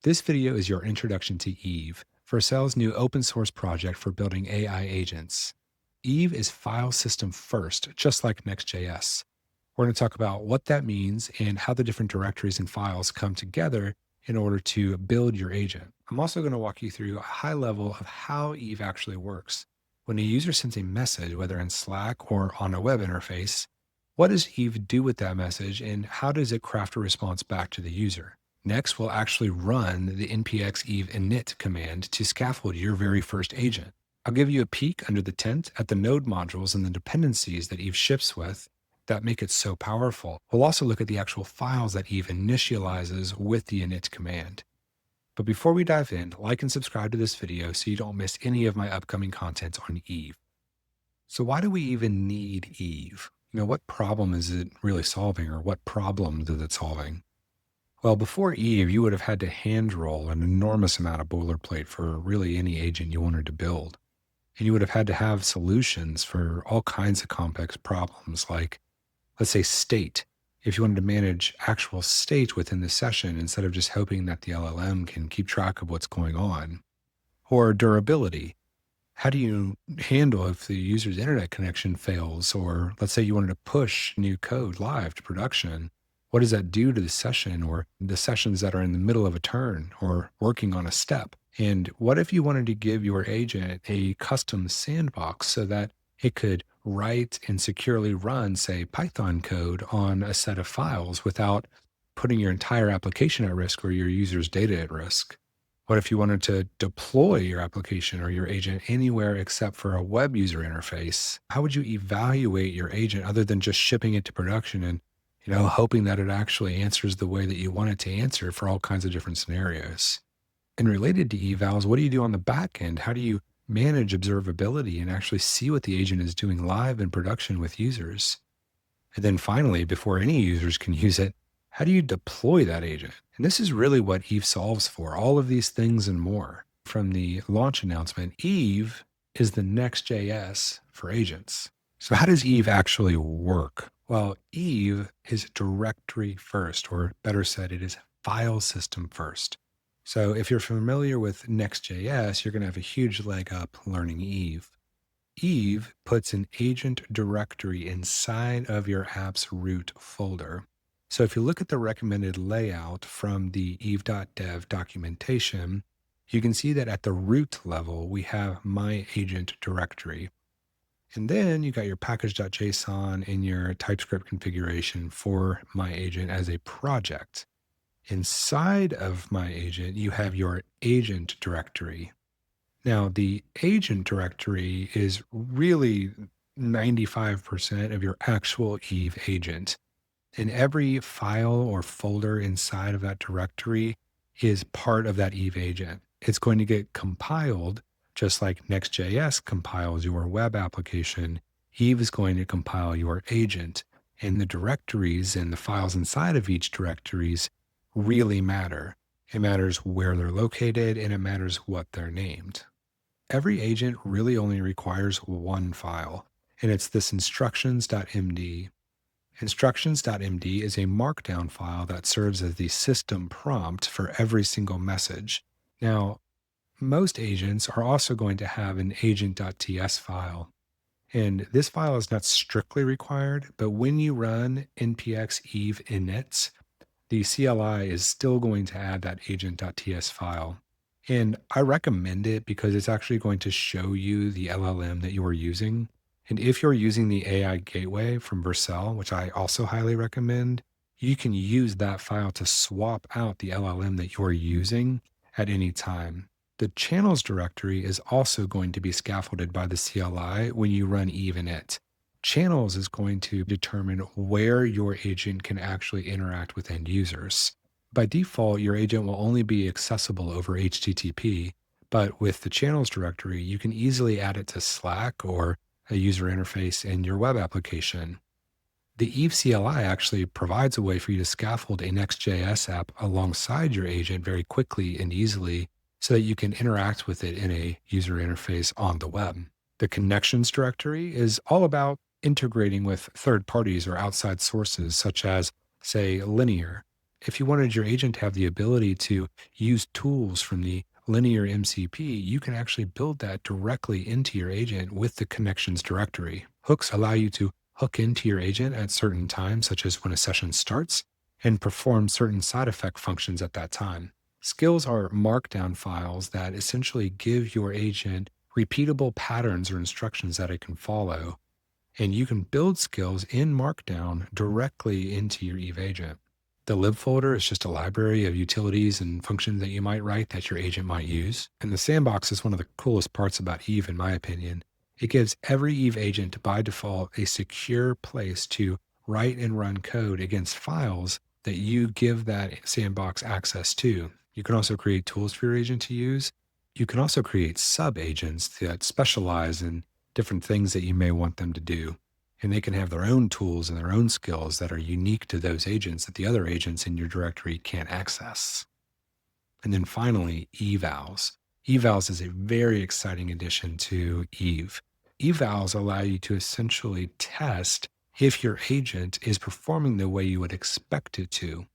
This video is your introduction to Eve, Vercel's new open source project for building AI agents. Eve is file system first, just like Next.js. We're going to talk about what that means and how the different directories and files come together in order to build your agent. I'm also going to walk you through a high level of how Eve actually works. When a user sends a message, whether in Slack or on a web interface, what does Eve do with that message and how does it craft a response back to the user? Next, we'll actually run the npx eve init command to scaffold your very first agent. I'll give you a peek under the tent at the node modules and the dependencies that Eve ships with that make it so powerful. We'll also look at the actual files that Eve initializes with the init command. But before we dive in, like and subscribe to this video so you don't miss any of my upcoming content on Eve. So why do we even need Eve? What problem is it really solving, or what problems is it solving? Well, before Eve, you would have had to hand roll an enormous amount of boilerplate for really any agent you wanted to build. And you would have had to have solutions for all kinds of complex problems, like, let's say, state. If you wanted to manage actual state within the session instead of just hoping that the LLM can keep track of what's going on. Or durability. How do you handle if the user's internet connection fails? Or let's say you wanted to push new code live to production. What does that do to the session or the sessions that are in the middle of a turn or working on a step? And what if you wanted to give your agent a custom sandbox so that it could write and securely run, say, Python code on a set of files without putting your entire application at risk or your user's data at risk? What if you wanted to deploy your application or your agent anywhere except for a web user interface? How would you evaluate your agent other than just shipping it to production and hoping that it actually answers the way that you want it to answer for all kinds of different scenarios? And related to evals, what do you do on the back end? How do you manage observability and actually see what the agent is doing live in production with users? And then finally, before any users can use it, how do you deploy that agent? And this is really what Eve solves for, all of these things and more. From the launch announcement, Eve is the Next.js for agents. So how does Eve actually work? Well, Eve is directory first, or better said, it is file system first. So if you're familiar with Next.js, you're going to have a huge leg up learning Eve. Eve puts an agent directory inside of your app's root folder. So if you look at the recommended layout from the eve.dev documentation, you can see that at the root level, we have my agent directory. And then you got your package.json and your TypeScript configuration for my agent as a project. Inside of my agent, you have your agent directory. Now, the agent directory is really 95% of your actual Eve agent. And every file or folder inside of that directory is part of that Eve agent. It's going to get compiled just like Next.js compiles your web application. Eve is going to compile your agent, and the directories and the files inside of each directories really matter. It matters where they're located, and it matters what they're named. Every agent really only requires one file, and it's this instructions.md. Instructions.md is a Markdown file that serves as the system prompt for every single message. Now, most agents are also going to have an agent.ts file. And this file is not strictly required, but when you run npx eve init, the CLI is still going to add that agent.ts file. And I recommend it because it's actually going to show you the LLM that you are using. And if you're using the AI gateway from Vercel, which I also highly recommend, you can use that file to swap out the LLM that you're using at any time. The channels directory is also going to be scaffolded by the CLI when you run eve init. Channels is going to determine where your agent can actually interact with end users. By default, your agent will only be accessible over HTTP, but with the channels directory, you can easily add it to Slack or a user interface in your web application. The Eve CLI actually provides a way for you to scaffold a Next.js app alongside your agent very quickly and easily so that you can interact with it in a user interface on the web. The connections directory is all about integrating with third parties or outside sources, such as, say, Linear. If you wanted your agent to have the ability to use tools from the linear MCP, you can actually build that directly into your agent with the connections directory. Hooks allow you to hook into your agent at certain times, such as when a session starts, and perform certain side effect functions at that time. Skills are markdown files that essentially give your agent repeatable patterns or instructions that it can follow. And you can build skills in Markdown directly into your Eve agent. The lib folder is just a library of utilities and functions that you might write that your agent might use. And the sandbox is one of the coolest parts about Eve, in my opinion. It gives every Eve agent by default a secure place to write and run code against files that you give that sandbox access to. You can also create tools for your agent to use. You can also create sub agents that specialize in different things that you may want them to do. And they can have their own tools and their own skills that are unique to those agents that the other agents in your directory can't access. And then finally, evals. Evals is a very exciting addition to Eve. Evals allow you to essentially test if your agent is performing the way you would expect it to.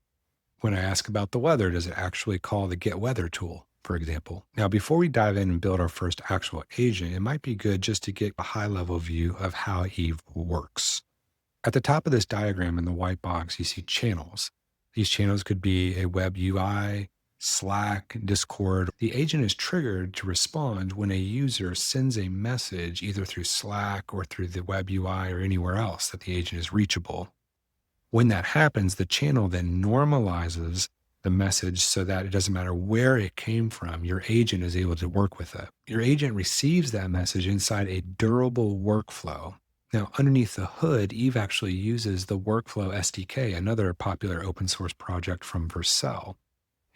When I ask about the weather, does it actually call the get weather tool, for example? Now, before we dive in and build our first actual agent, it might be good just to get a high level view of how Eve works. At the top of this diagram in the white box, you see channels. These channels could be a web UI, Slack, Discord. The agent is triggered to respond when a user sends a message either through Slack or through the web UI or anywhere else that the agent is reachable. When that happens, the channel then normalizes the message so that it doesn't matter where it came from, your agent is able to work with it. Your agent receives that message inside a durable workflow. Now, underneath the hood, Eve actually uses the Workflow SDK, another popular open source project from Vercel.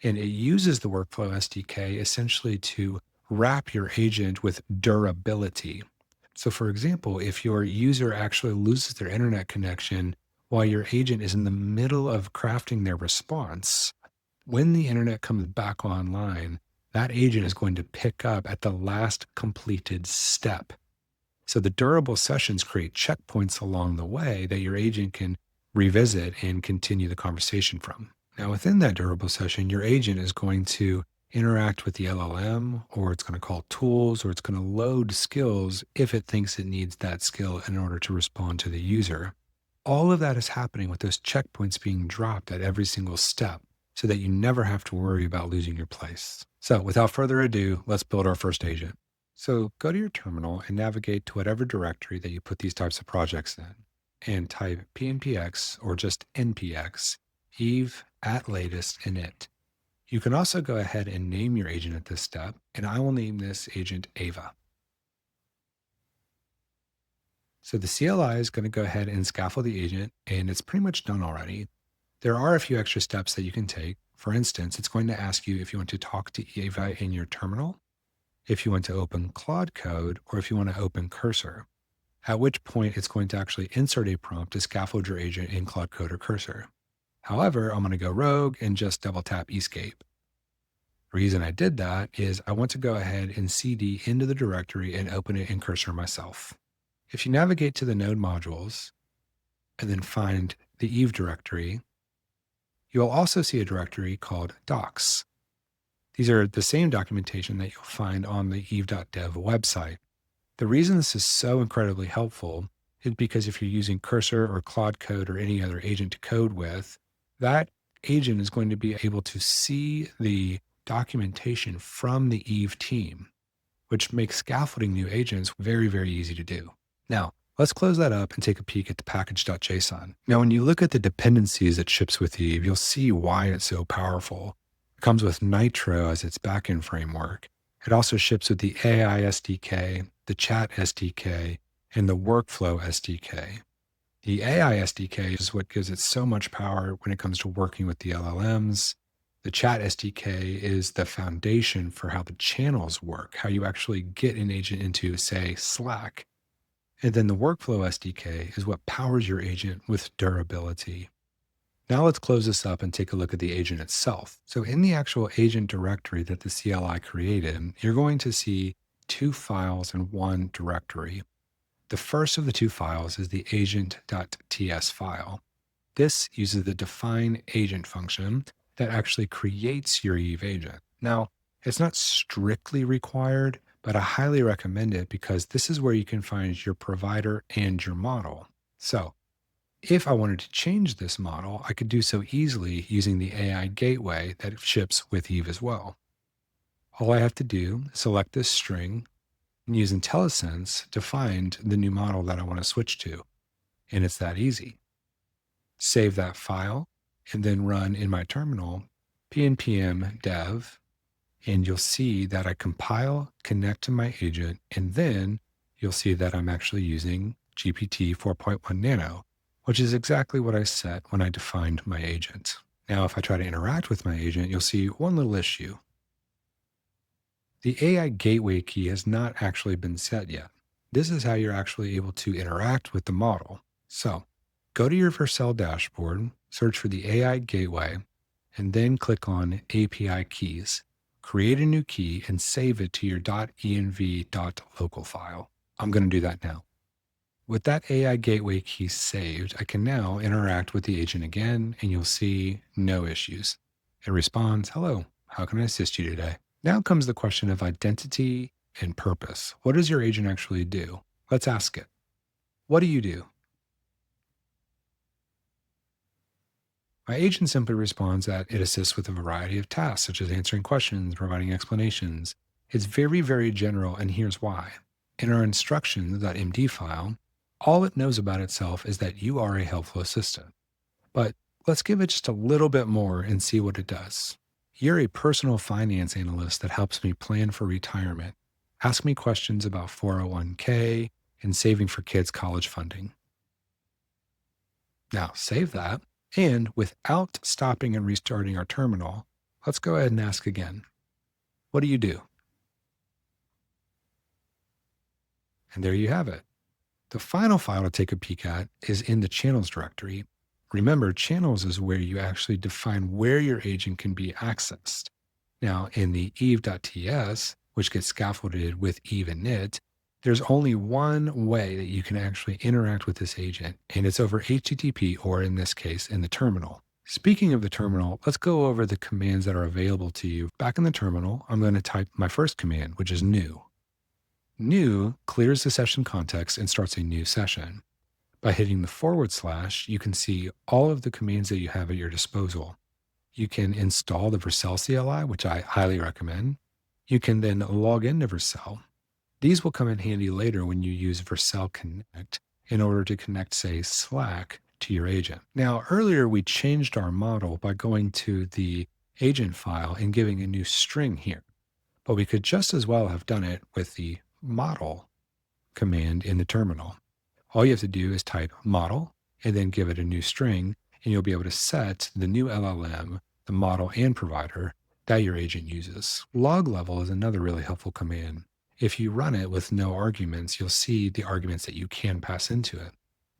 And it uses the Workflow SDK essentially to wrap your agent with durability. So, for example, if your user actually loses their internet connection while your agent is in the middle of crafting their response, when the internet comes back online, that agent is going to pick up at the last completed step. So the durable sessions create checkpoints along the way that your agent can revisit and continue the conversation from. Now, within that durable session, your agent is going to interact with the LLM, or it's going to call tools, or it's going to load skills if it thinks it needs that skill in order to respond to the user. All of that is happening with those checkpoints being dropped at every single step so that you never have to worry about losing your place. So without further ado, let's build our first agent. So go to your terminal and navigate to whatever directory that you put these types of projects in and type pnpx or just npx eve at latest init. You can also go ahead and name your agent at this step, and I will name this agent Ava. So the CLI is going to go ahead and scaffold the agent, and it's pretty much done already. There are a few extra steps that you can take. For instance, it's going to ask you if you want to talk to Ava in your terminal, if you want to open Claude Code, or if you want to open Cursor, at which point it's going to actually insert a prompt to scaffold your agent in Claude Code or Cursor. However, I'm going to go rogue and just double tap escape. The reason I did that is I want to go ahead and CD into the directory and open it in Cursor myself. If you navigate to the node modules and then find the Eve directory, you will also see a directory called docs. These are the same documentation that you'll find on the eve.dev website. The reason this is so incredibly helpful is because if you're using Cursor or Claude Code or any other agent to code with, that agent is going to be able to see the documentation from the Eve team, which makes scaffolding new agents very, very easy to do. Now, let's close that up and take a peek at the package.json. Now, when you look at the dependencies that ships with Eve, you'll see why it's so powerful. It comes with Nitro as its backend framework. It also ships with the AI SDK, the chat SDK, and the workflow SDK. The AI SDK is what gives it so much power when it comes to working with the LLMs. The chat SDK is the foundation for how the channels work, how you actually get an agent into, say, Slack. And then the workflow SDK is what powers your agent with durability. Now let's close this up and take a look at the agent itself. So in the actual agent directory that the CLI created, you're going to see two files in one directory. The first of the two files is the agent.ts file. This uses the define agent function that actually creates your Eve agent. Now, it's not strictly required, but I highly recommend it because this is where you can find your provider and your model. So, if I wanted to change this model, I could do so easily using the AI gateway that ships with Eve as well. All I have to do is select this string and use IntelliSense to find the new model that I want to switch to. And it's that easy. Save that file and then run in my terminal pnpm dev, and you'll see that I compile, connect to my agent, and then you'll see that I'm actually using GPT 4.1 Nano, which is exactly what I set when I defined my agent. Now, if I try to interact with my agent, you'll see one little issue. The AI gateway key has not actually been set yet. This is how you're actually able to interact with the model. So go to your Vercel dashboard, search for the AI gateway, and then click on API keys. Create a new key and save it to your .env.local file. I'm going to do that now. With that AI gateway key saved, I can now interact with the agent again, and you'll see no issues. It responds, "Hello, how can I assist you today?" Now comes the question of identity and purpose. What does your agent actually do? Let's ask it. What do you do? My agent simply responds that it assists with a variety of tasks, such as answering questions, providing explanations. It's very, very general, and here's why. In our instructions.md file, all it knows about itself is that you are a helpful assistant. But let's give it just a little bit more and see what it does. You're a personal finance analyst that helps me plan for retirement. Ask me questions about 401k and saving for kids' college funding. Now, save that. And without stopping and restarting our terminal, let's go ahead and ask again. What do you do? And there you have it. The final file to take a peek at is in the channels directory. Remember, channels is where you actually define where your agent can be accessed. Now, in the eve.ts, which gets scaffolded with Eve and init, there's only one way that you can actually interact with this agent, and it's over HTTP, or in this case, in the terminal. Speaking of the terminal, let's go over the commands that are available to you. Back in the terminal, I'm going to type my first command, which is new. New clears the session context and starts a new session. By hitting the /, you can see all of the commands that you have at your disposal. You can install the Vercel CLI, which I highly recommend. You can then log into Vercel. These will come in handy later when you use Vercel Connect in order to connect, say, Slack to your agent. Now, earlier we changed our model by going to the agent file and giving a new string here, but we could just as well have done it with the model command in the terminal. All you have to do is type model and then give it a new string, and you'll be able to set the new LLM, the model and provider that your agent uses. Log level is another really helpful command. If you run it with no arguments, you'll see the arguments that you can pass into it.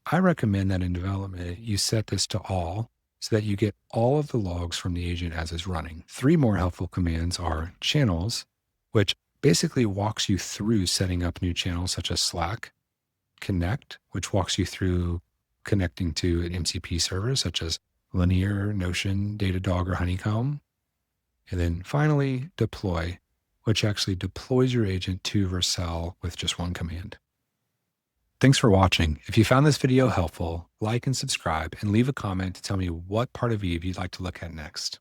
I recommend that in development, you set this to all so that you get all of the logs from the agent as it's running. 3 more helpful commands are channels, which basically walks you through setting up new channels such as Slack, connect, which walks you through connecting to an MCP server such as Linear, Notion, Datadog, or Honeycomb. And then finally, deploy, which actually deploys your agent to Vercel with just one command. Thanks for watching. If you found this video helpful, like and subscribe, and leave a comment to tell me what part of Eve you'd like to look at next.